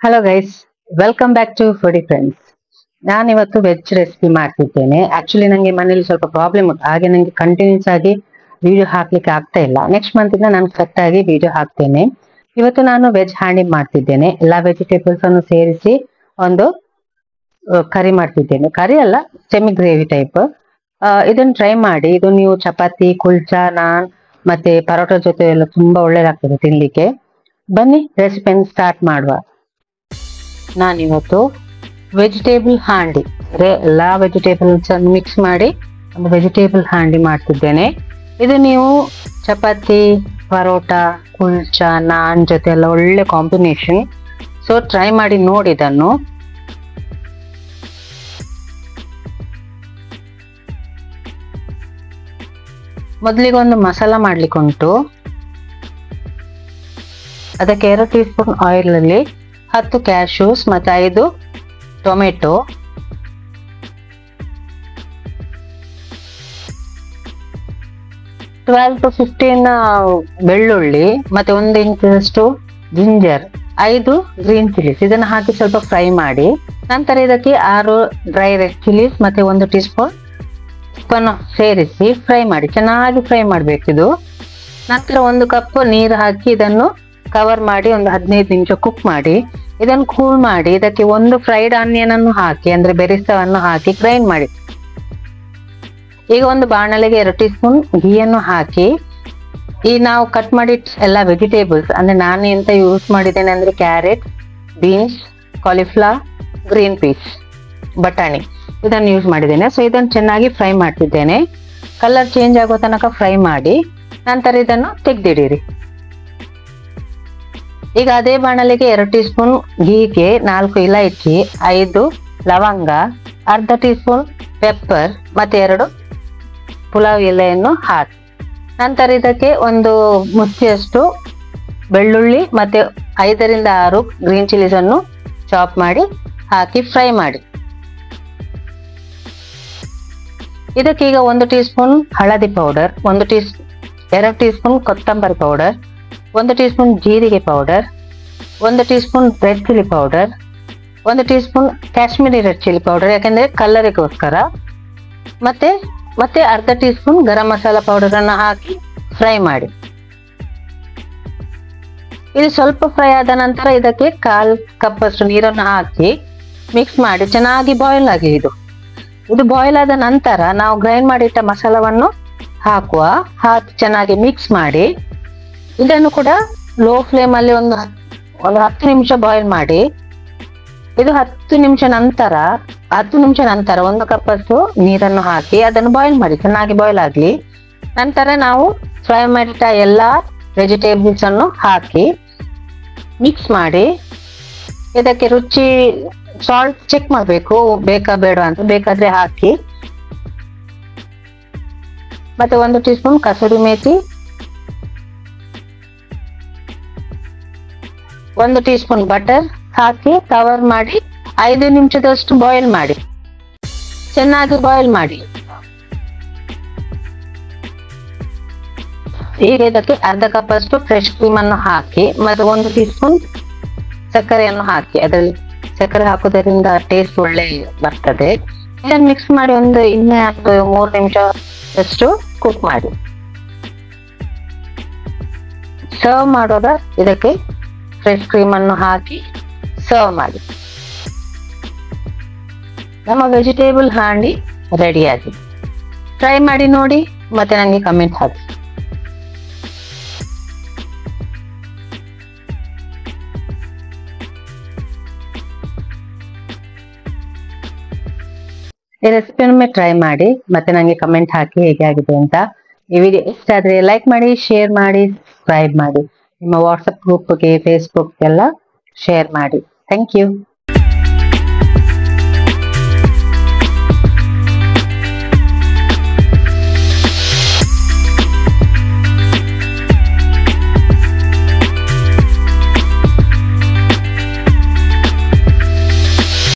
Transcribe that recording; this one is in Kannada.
Hello guys, welcome back to foodie friends. ನಾನು ಇವತ್ತು ವೆಜ್ ರೆಸಿಪಿ ಮಾಡ್ತಿದ್ದೇನೆ. ಆಕ್ಚುಲಿ ನಂಗೆ ಮನೇಲಿ ಸ್ವಲ್ಪ ಪ್ರಾಬ್ಲಮ್ ಉಂಟು, ಹಾಗೆ ನಂಗೆ ಕಂಟಿನ್ಯೂಸ್ ಆಗಿ ವಿಡಿಯೋ ಹಾಕ್ಲಿಕ್ಕೆ ಆಗ್ತಾ ಇಲ್ಲ. ನೆಕ್ಸ್ಟ್ ಮಂತ್ ಇಂದ ನಾನು ಕರೆಕ್ಟ್ ಆಗಿ ವಿಡಿಯೋ ಹಾಕ್ತೇನೆ. ಇವತ್ತು ನಾನು ವೆಜ್ ಹಾಂಡಿ ಮಾಡ್ತಿದ್ದೇನೆ. ಎಲ್ಲಾ ವೆಜಿಟೇಬಲ್ಸ್ ಅನ್ನು ಸೇರಿಸಿ ಒಂದು ಕರಿ ಮಾಡ್ತಿದ್ದೇನೆ. ಕರಿ ಅಲ್ಲ, ಸೆಮಿ ಗ್ರೇವಿ ಟೈಪ್. ಇದನ್ನ ಟ್ರೈ ಮಾಡಿ. ಇದು ನೀವು ಚಪಾತಿ, ಕುಲ್ಚಾ, ನಾನ್ ಮತ್ತೆ ಪರೋಟ ಜೊತೆ ಎಲ್ಲ ತುಂಬಾ ಒಳ್ಳೇದಾಗ್ತದೆ ತಿನ್ಲಿಕ್ಕೆ. ಬನ್ನಿ ರೆಸಿಪಿಯನ್ನು ಸ್ಟಾರ್ಟ್ ಮಾಡುವ. ನಾನಿವತ್ತು ವೆಜಿಟೇಬಲ್ ಹಾಂಡಿ ಅಂದ್ರೆ ಎಲ್ಲಾ ವೆಜಿಟೇಬಲ್ಸ್ ಅನ್ನು ಮಿಕ್ಸ್ ಮಾಡಿ ಒಂದು ವೆಜಿಟೇಬಲ್ ಹಾಂಡಿ ಮಾಡ್ತಿದ್ದೇನೆ. ಇದು ನೀವು ಚಪಾತಿ, ಪರೋಟ, ಕುಲ್ಚಾ, ನಾನ್ ಜೊತೆ ಎಲ್ಲ ಒಳ್ಳೆ ಕಾಂಬಿನೇಷನ್. ಸೊ ಟ್ರೈ ಮಾಡಿ ನೋಡಿ ಇದನ್ನು. ಮೊದಲಿಗೆ ಒಂದು ಮಸಾಲ ಮಾಡ್ಲಿಕ್ಕೆ ಉಂಟು. ಅದಕ್ಕೆ 2 ಟೀ ಸ್ಪೂನ್ ಆಯಿಲ್ ಅಲ್ಲಿ 10 ಕ್ಯಾಶ್ಯೂಸ್ ಮತ್ತೆ 5 ಟೊಮೆಟೊ, 12 to 15 ಬೆಳ್ಳುಳ್ಳಿ ಮತ್ತೆ 1 ಇಂಚಷ್ಟು ಜಿಂಜರ್, 5 ಗ್ರೀನ್ ಚಿಲ್ಲೀಸ್ ಇದನ್ನು ಹಾಕಿ ಸ್ವಲ್ಪ ಫ್ರೈ ಮಾಡಿ. ನಂತರ ಇದಕ್ಕೆ 6 ಡ್ರೈ ರೆಡ್ ಚಿಲ್ಲೀಸ್ ಮತ್ತೆ 1 ಟೀ ಸ್ಪೂನ್ ಉಪ್ಪನ್ನು ಸೇರಿಸಿ ಫ್ರೈ ಮಾಡಿ. ಚೆನ್ನಾಗಿ ಫ್ರೈ ಮಾಡಬೇಕಿದು. ನಂತರ 1 ಕಪ್ ನೀರು ಹಾಕಿ ಇದನ್ನು ಕವರ್ ಮಾಡಿ ಒಂದು 15 ನಿಮಿಷ ಕುಕ್ ಮಾಡಿ. ಇದನ್ನು ಕೂಲ್ ಮಾಡಿ ಇದಕ್ಕೆ 1 ಫ್ರೈಡ್ ಆನಿಯನ್ ಅನ್ನು ಹಾಕಿ ಅಂದ್ರೆ ಬೆರಿಸ್ತವನ್ನು ಹಾಕಿ ಗ್ರೈಂಡ್ ಮಾಡಿ. ಈಗ ಒಂದು ಬಾಣಲೆಗೆ 2 ಟೀ ಸ್ಪೂನ್ ಘೀಯನ್ನು ಹಾಕಿ ಈ ನಾವು ಕಟ್ ಮಾಡಿ ಎಲ್ಲ ವೆಜಿಟೇಬಲ್ಸ್ ಅಂದ್ರೆ ನಾನು ಎಂತ ಯೂಸ್ ಮಾಡಿದ್ದೇನೆ ಅಂದ್ರೆ carrot, beans, cauliflower, green piece, ಬಟಾಣಿ ಇದನ್ನು ಯೂಸ್ ಮಾಡಿದ್ದೇನೆ. ಸೊ ಇದನ್ನು ಚೆನ್ನಾಗಿ ಫ್ರೈ ಮಾಡ್ತಿದ್ದೇನೆ. ಕಲರ್ ಚೇಂಜ್ ಆಗೋ ತನಕ ಫ್ರೈ ಮಾಡಿ ನಂತರ ಇದನ್ನು ತೆಗೆದಿಡಿರಿ. ಈಗ ಅದೇ ಬಾಣಲೆಗೆ 2 ಟೀ ಸ್ಪೂನ್ ಘೀಗೆ 4 ಇಲೈಚಿ, 5 ಲವಂಗ, ಅರ್ಧ ಟೀ ಸ್ಪೂನ್ ಪೆಪ್ಪರ್ ಮತ್ತೆ 2 ಪುಲಾವ್ ಎಲೆಯನ್ನು ಹಾಕಿ. ನಂತರ ಇದಕ್ಕೆ 1 ಮುಷ್ಟಿಯಷ್ಟು ಬೆಳ್ಳುಳ್ಳಿ ಮತ್ತೆ 5 ರಿಂದ 6 ಗ್ರೀನ್ ಚಿಲ್ಲೀಸ್ ಅನ್ನು ಚಾಪ್ ಮಾಡಿ ಹಾಕಿ ಫ್ರೈ ಮಾಡಿ. ಇದಕ್ಕೆ ಈಗ 1 ಟೀ ಸ್ಪೂನ್ ಹಳದಿ ಪೌಡರ್, 2 ಟೀ ಸ್ಪೂನ್ ಕೊತ್ತಂಬರಿ ಪೌಡರ್, 1 ಟೀ ಸ್ಪೂನ್ ಜೀರಿಗೆ powder, 1 tea spoon red chilli powder, 1 tea spoon Kashmiri red chilli powder ಯಾಕಂದ್ರೆ ಕಲರಿಗೋಸ್ಕರ, ಮತ್ತೆ ಅರ್ಧ tea spoon garam masala powder ಅನ್ನು ಹಾಕಿ ಫ್ರೈ ಮಾಡಿ. ಇದು ಸ್ವಲ್ಪ ಫ್ರೈ ಆದ ನಂತರ ಇದಕ್ಕೆ 1/4 ಕಪ್ ಅಷ್ಟು ನೀರನ್ನು ಹಾಕಿ ಮಿಕ್ಸ್ ಮಾಡಿ ಚೆನ್ನಾಗಿ ಬಾಯ್ಲ್ ಆಗಿ ಇದು ಬಾಯ್ಲ್ ಆದ ನಂತರ ನಾವು ಗ್ರೈಂಡ್ ಮಾಡಿಟ್ಟ ಮಸಾಲವನ್ನು ಹಾಕಿ ಚೆನ್ನಾಗಿ ಮಿಕ್ಸ್ ಮಾಡಿ ಇದನ್ನು ಕೂಡ ಲೋ ಫ್ಲೇಮ್ ಅಲ್ಲಿ ಒಂದು 10 ನಿಮಿಷ ಬಾಯ್ಲ್ ಮಾಡಿ. ಇದು 10 ನಿಮಿಷ ನಂತರ 1 ಕಪ್ ಅಷ್ಟು ನೀರನ್ನು ಹಾಕಿ ಅದನ್ನು ಬಾಯ್ಲ್ ಮಾಡಿ ಚೆನ್ನಾಗಿ ಬಾಯ್ಲ್ ಆಗ್ಲಿ. ನಂತರ ನಾವು ಫ್ರೈ ಮಾಡಿಟ್ಟ ಎಲ್ಲಾ ವೆಜಿಟೇಬಲ್ಸ್ ಅನ್ನು ಹಾಕಿ ಮಿಕ್ಸ್ ಮಾಡಿ ಇದಕ್ಕೆ ರುಚಿ ಸಾಲ್ಟ್ ಚೆಕ್ ಮಾಡಬೇಕು, ಬೇಕಾ ಬೇಡ ಅಂತ. ಬೇಕಾದ್ರೆ ಹಾಕಿ. ಮತ್ತೆ 1 teaspoon kasuri methi, 1 teaspoon butter ಹಾಕಿ ಕವರ್ ಮಾಡಿ 5 ನಿಮಿಷದಷ್ಟು ಬಾಯ್ಲ್ ಮಾಡಿ. ಚೆನ್ನಾಗಿ ಬಾಯ್ಲ್ ಮಾಡಿ. ಈಗ ಇದಕ್ಕೆ ಅರ್ಧ ಕಪ್ ಅಷ್ಟು ಫ್ರೆಶ್ ಕ್ರೀಮ್ ಅನ್ನು ಹಾಕಿ ಮತ್ತೆ 1 ಟೀ ಸ್ಪೂನ್ ಸಕ್ಕರೆಯನ್ನು ಹಾಕಿ. ಅದರಲ್ಲಿ ಸಕ್ಕರೆ ಹಾಕೋದ್ರಿಂದ ಟೇಸ್ಟ್ ಒಳ್ಳೆ ಬರ್ತದೆ. ಇದನ್ನು ಮಿಕ್ಸ್ ಮಾಡಿ ಇನ್ನೂ 3 ನಿಮಿಷದಷ್ಟು ಕುಕ್ ಮಾಡಿ. ಸರ್ವ್ ಮಾಡುವಾಗ ಇದಕ್ಕೆ ಫ್ರೆಶ್ ಕ್ರೀಮ್ ಅನ್ನು ಹಾಕಿ ಸರ್ವ್ ಮಾಡಿ. ನಮ್ಮ ವೆಜಿಟೇಬಲ್ ಹಾಂಡಿ ರೆಡಿ ಆಗಿದೆ. ಟ್ರೈ ಮಾಡಿ ನೋಡಿ ಮತ್ತೆ ನನಗೆ ಕಮೆಂಟ್ ಹಾಕಿ. ಈ ರೆಸಿಪಿಯೊಮ್ಮೆ ಟ್ರೈ ಮಾಡಿ ಮತ್ತೆ ನನಗೆ ಕಮೆಂಟ್ ಹಾಕಿ ಹೇಗೆ ಆಗಿದೆ ಅಂತ. ಈ ವಿಡಿಯೋ ಇಷ್ಟ ಆದ್ರೆ ಲೈಕ್ ಮಾಡಿ, ಶೇರ್ ಮಾಡಿ, ಸಬ್ಸ್ಕ್ರೈಬ್ ಮಾಡಿ. ನಿಮ್ಮ ವಾಟ್ಸಪ್ ಗ್ರೂಪ್ಗೆ, ಫೇಸ್ಬುಕ್ ಎಲ್ಲ ಶೇರ್ ಮಾಡಿ. Thank you.